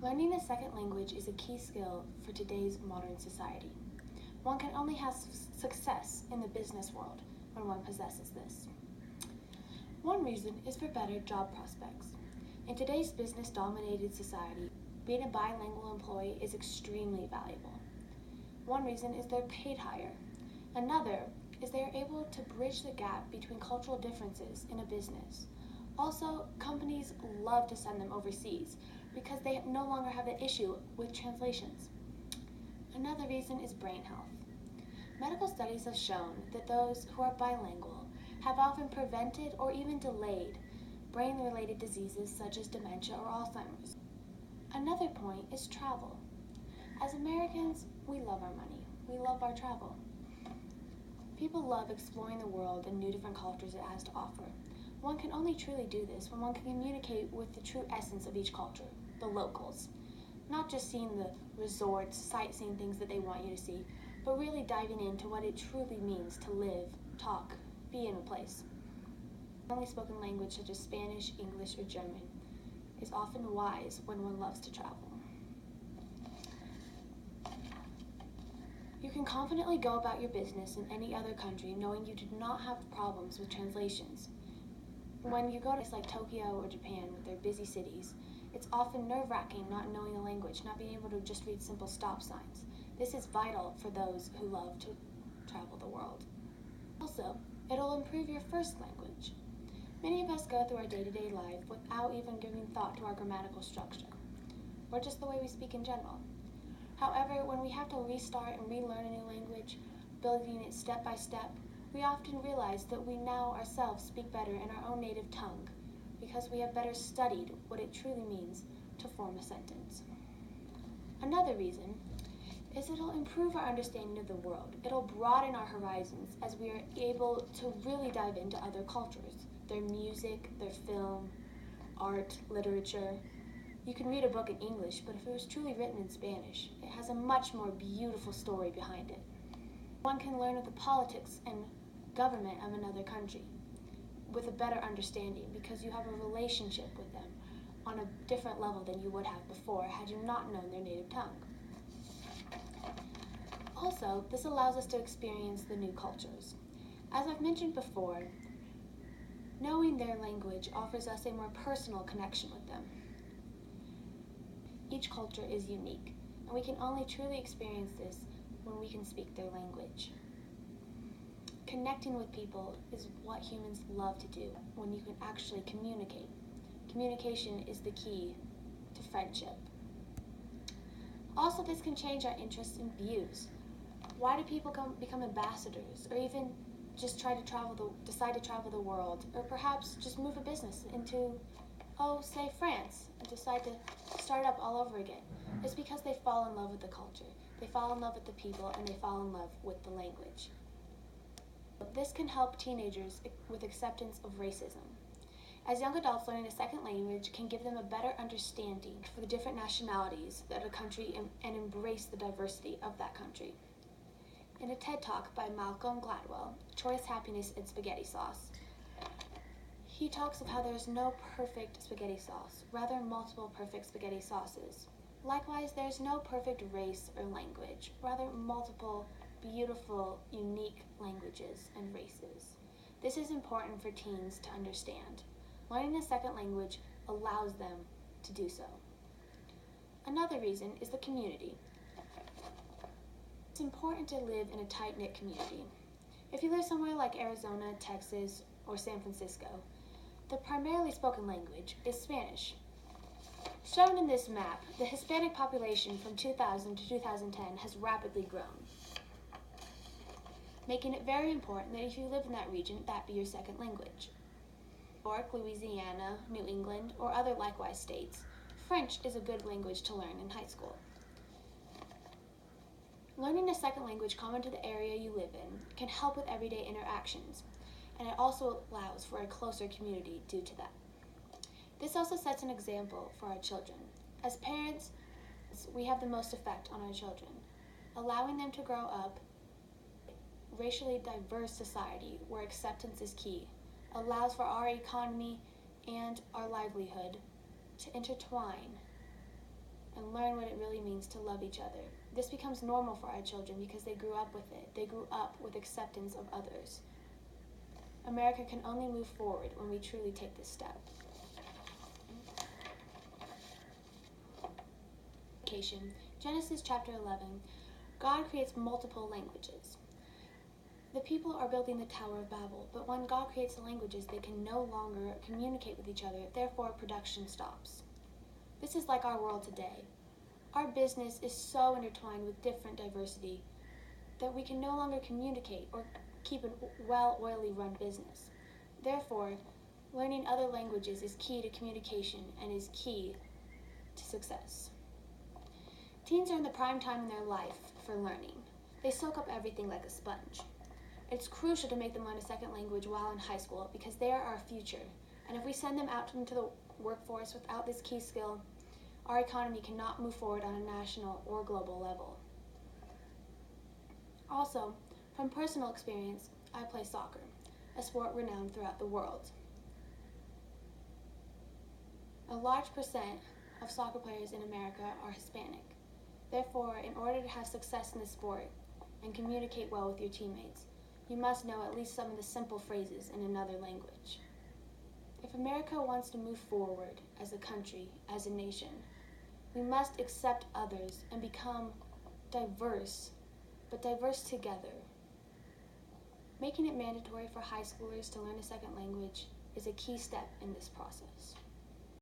Learning a second language is a key skill for today's modern society. One can only have success in the business world when one possesses this. One reason is for better job prospects. In today's business-dominated society, being a bilingual employee is extremely valuable. One reason is they're paid higher. Another is they are able to bridge the gap between cultural differences in a business. Also, companies love to send them overseas because they no longer have the issue with translations. Another reason is brain health. Medical studies have shown that those who are bilingual have often prevented or even delayed brain-related diseases such as dementia or Alzheimer's. Another point is travel. As Americans, we love our money. We love our travel. People love exploring the world and new different cultures it has to offer. One can only truly do this when one can communicate with the true essence of each culture, the locals. Not just seeing the resorts, sightseeing things that they want you to see, but really diving into what it truly means to live, talk, be in a place. Only spoken language such as Spanish, English, or German is often wise when one loves to travel. You can confidently go about your business in any other country knowing you do not have problems with translations. When you go to places like Tokyo or Japan with their busy cities, it's often nerve-wracking not knowing the language, not being able to just read simple stop signs. This is vital for those who love to travel the world. Also, it'll improve your first language. Many of us go through our day-to-day life without even giving thought to our grammatical structure, or just the way we speak in general. However, when we have to restart and relearn a new language, building it step by step, we often realize that we now ourselves speak better in our own native tongue because we have better studied what it truly means to form a sentence. Another reason is it'll improve our understanding of the world. It'll broaden our horizons as we are able to really dive into other cultures, their music, their film, art, literature. You can read a book in English, but if it was truly written in Spanish, it has a much more beautiful story behind it. One can learn of the politics and government of another country with a better understanding because you have a relationship with them on a different level than you would have before had you not known their native tongue. Also, this allows us to experience the new cultures. As I've mentioned before, knowing their language offers us a more personal connection with them. Each culture is unique, and we can only truly experience this when we can speak their language. Connecting with people is what humans love to do when you can actually communicate. Communication is the key to friendship. Also, this can change our interests and views. Why do people become ambassadors, or even just decide to travel the world, or perhaps just move a business into, say France, and decide to start up all over again? It's because they fall in love with the culture, they fall in love with the people, and they fall in love with the language. This can help teenagers with acceptance of racism. As young adults, learning a second language can give them a better understanding for the different nationalities of a country and embrace the diversity of that country. In a TED Talk by Malcolm Gladwell, Choice, Happiness, and Spaghetti Sauce, he talks of how there is no perfect spaghetti sauce, rather multiple perfect spaghetti sauces. Likewise, there is no perfect race or language, rather multiple beautiful, unique languages and races. This is important for teens to understand. Learning a second language allows them to do so. Another reason is the community. It's important to live in a tight-knit community. If you live somewhere like Arizona, Texas, or San Francisco, the primarily spoken language is Spanish. Shown in this map, the Hispanic population from 2000 to 2010 has rapidly grown, making it very important that if you live in that region, that be your second language. New York, Louisiana, New England, or other likewise states, French is a good language to learn in high school. Learning a second language common to the area you live in can help with everyday interactions, and it also allows for a closer community due to that. This also sets an example for our children. As parents, we have the most effect on our children, allowing them to grow up in a racially diverse society where acceptance is key, allows for our economy and our livelihood to intertwine and learn what it really means to love each other. This becomes normal for our children because they grew up with it. They grew up with acceptance of others. America can only move forward when we truly take this step. Genesis chapter 11. God creates multiple languages. The people are building the Tower of Babel, but when God creates the languages, they can no longer communicate with each other, therefore production stops. This is like our world today. Our business is so intertwined with different diversity that we can no longer communicate or keep a well-oilly run business. Therefore, learning other languages is key to communication and is key to success. Teens are in the prime time in their life for learning. They soak up everything like a sponge. It's crucial to make them learn a second language while in high school because they are our future. And if we send them out into the workforce without this key skill, our economy cannot move forward on a national or global level. Also, from personal experience, I play soccer, a sport renowned throughout the world. A large percent of soccer players in America are Hispanic. Therefore, in order to have success in the sport and communicate well with your teammates, you must know at least some of the simple phrases in another language. If America wants to move forward as a country, as a nation, we must accept others and become diverse, but diverse together. Making it mandatory for high schoolers to learn a second language is a key step in this process.